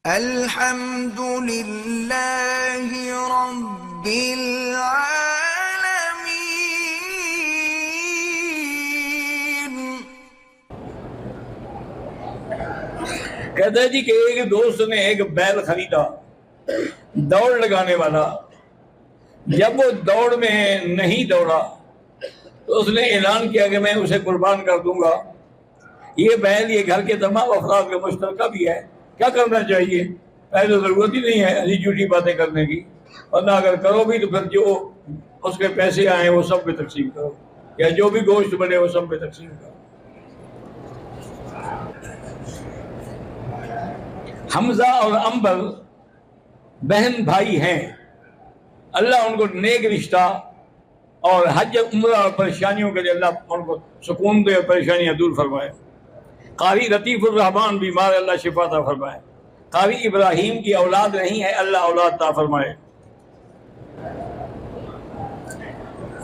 الحمد للہ رب العالمین۔ کہتا ہے جی کہ ایک دوست نے ایک بیل خریدا دوڑ لگانے والا۔ جب وہ دوڑ میں نہیں دوڑا تو اس نے اعلان کیا کہ میں اسے قربان کر دوں گا۔ یہ بیل یہ گھر کے تمام افراد کا مشترکہ بھی ہے، کیا کرنا چاہیے؟ پہلے ضرورت ہی نہیں ہے ایسی جھوٹی باتیں کرنے کی، ورنہ اگر کرو بھی تو پھر جو اس کے پیسے آئیں وہ سب پہ تقسیم کرو، یا جو بھی گوشت بنے وہ سب پہ تقسیم کرو۔ حمزہ اور عنبر بہن بھائی ہیں، اللہ ان کو نیک رشتہ اور حج عمرہ اور پریشانیوں کے لیے اللہ ان کو سکون دے اور پریشانیاں دور فرمائے۔ قاری لطیف الرحمان بیمار، اللہ شفا عطا فرمائے۔ قاری ابراہیم کی اولاد نہیں ہے، اللہ اولاد عطا فرمائے۔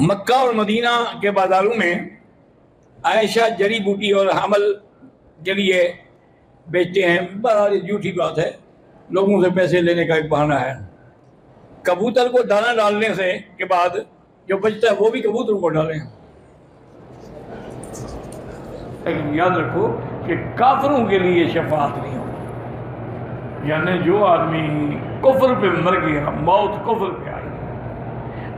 مکہ اور مدینہ کے بازاروں میں عائشہ جڑی بوٹی اور حمل کے لیے بیچتے ہیں، بڑا جھوٹی بات ہے، لوگوں سے پیسے لینے کا ایک بہانہ ہے۔ کبوتر کو دانہ ڈالنے سے کے بعد جو بچتا ہے وہ بھی کبوتر کو ڈالیں۔ لیکن یاد رکھو کہ کافروں کے لیے شفاعت نہیں ہوگی، یعنی جو آدمی کفر پہ مر گیا، موت کفر پہ آئی،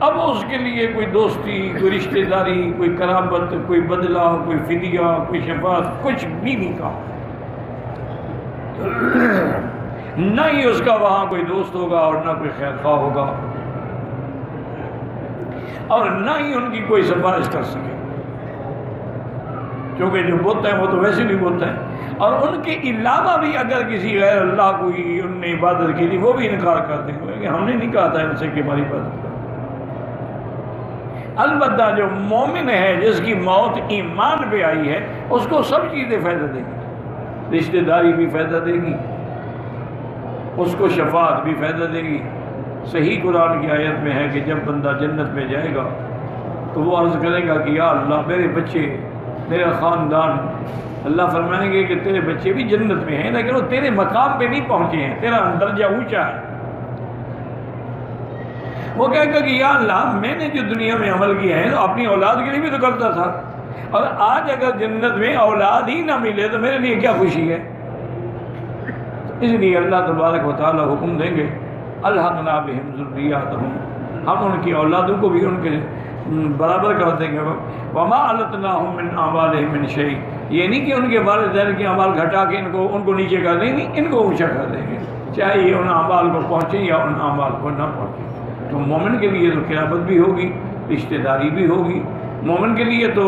اب اس کے لیے کوئی دوستی، کوئی رشتہ داری، کوئی قرابت، کوئی بدلہ، کوئی فدیہ، کوئی شفاعت، کچھ بھی نہیں کہا۔ نہ ہی اس کا وہاں کوئی دوست ہوگا اور نہ کوئی خیر خواہ ہوگا، اور نہ ہی ان کی کوئی سفارش کر سکے، کیونککہ جو بت ہیں وہ تو ویسے بھی بت ہیں، اور ان کے علاوہ بھی اگر کسی غیر اللہ کوئی ان نے عبادت کی تھی وہ بھی انکار کرتے ہوئے کہ ہم نے نہیں کہا تھا ان سے کہ ہماری عبادت کرو۔ البتہ جو مومن ہے، جس کی موت ایمان پہ آئی ہے، اس کو سب چیزیں فائدہ دے گی، رشتہ داری بھی فائدہ دے گی، اس کو شفاعت بھی فائدہ دے گی۔ صحیح قرآن کی آیت میں ہے کہ جب بندہ جنت میں جائے گا تو وہ عرض کرے گا کہ یا اللہ میرے بچے، میرا خاندان، اللہ فرمائیں گے کہ تیرے بچے بھی جنت میں ہیں لیکن وہ تیرے مقام پہ نہیں پہنچے ہیں، تیرا درجہ اونچا ہے۔ وہ کہے گا کہ یا اللہ میں نے جو دنیا میں عمل کیا ہے تو اپنی اولاد کے لیے بھی تو کرتا تھا، اور آج اگر جنت میں اولاد ہی نہ ملے تو میرے لیے کیا خوشی ہے؟ اس لیے اللہ تبارک و تعالی حکم دیں گے الحقنا بہم ذریاتہم، ہم ان کی اولادوں کو بھی ان کے برابر کر دیں گے۔ وما علتناہم من اعمالہم من شیء، یہ نہیں کہ ان کے والدین کے اعمال گھٹا کے ان کو نیچے کر دیں گے، ان کو اونچا کر دیں گے، چاہے یہ ان اعمال کو پہنچے یا ان اعمال کو نہ پہنچے۔ تو مومن کے لیے تو قرابت بھی ہوگی، رشتہ داری بھی ہوگی، مومن کے لیے تو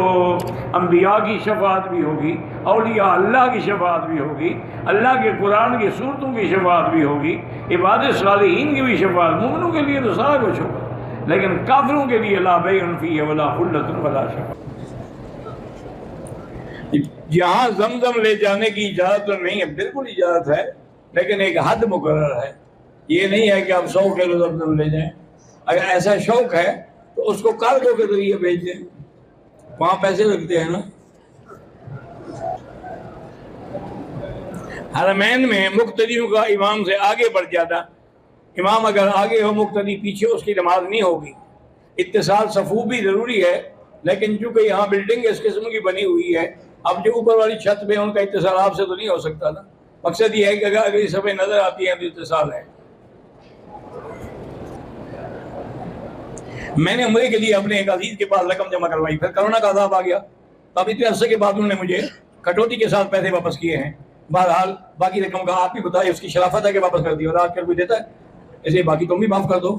انبیاء کی شفاعت بھی ہوگی، اولیاء اللہ کی شفاعت بھی ہوگی، اللہ کے قرآن کی صورتوں کی شفاعت بھی ہوگی، عباد صالحین کی بھی شفاعت۔ مومنوں کے لیے تو سارا کچھ ہوگا، لیکن کافروں کے لیے لا بیع فیہ ولا خلۃ ولا شفاعت۔ یہاں زمزم لے جانے کی اجازت تو نہیں ہے، بالکل اجازت ہے، لیکن ایک حد مقرر ہے۔ یہ نہیں ہے کہ آپ 100 کلو زمزم لے جائیں، اگر ایسا شوق ہے تو اس کو کارگو کے ذریعے بھیج دیں، وہاں پیسے لگتے ہیں نا۔ حرمین میں مقتدیوں کا امام سے آگے بڑھ جاتا، امام اگر آگے ہو مقتدی پیچھے، اس کی نماز نہیں ہوگی۔ اتصال صفوف بھی ضروری ہے، لیکن چونکہ یہاں بلڈنگ اس قسم کی بنی ہوئی ہے، اب جو اوپر والی چھت پہ ان کا اتصال آپ سے تو نہیں ہو سکتا نا۔ مقصد یہ ہے کہ اگر اگلی صفحے نظر آتی ہیں تو اتصال ہے۔ میں نے عمرے کے لیے اپنے ایک عزیز کے پاس رقم جمع کروائی، پھر کرونا کا عذاب آ گیا، تو اب اتنے عرصے کے بعد انہوں نے مجھے کٹوتی کے ساتھ پیسے واپس کیے ہیں۔ بہرحال باقی رقم کا آپ بھی بتائیں، اس کی شرافت ہے کہ واپس کر دی، اور آج کل کوئی دیتا ہے، اسے باقی تم بھی معاف کر دو۔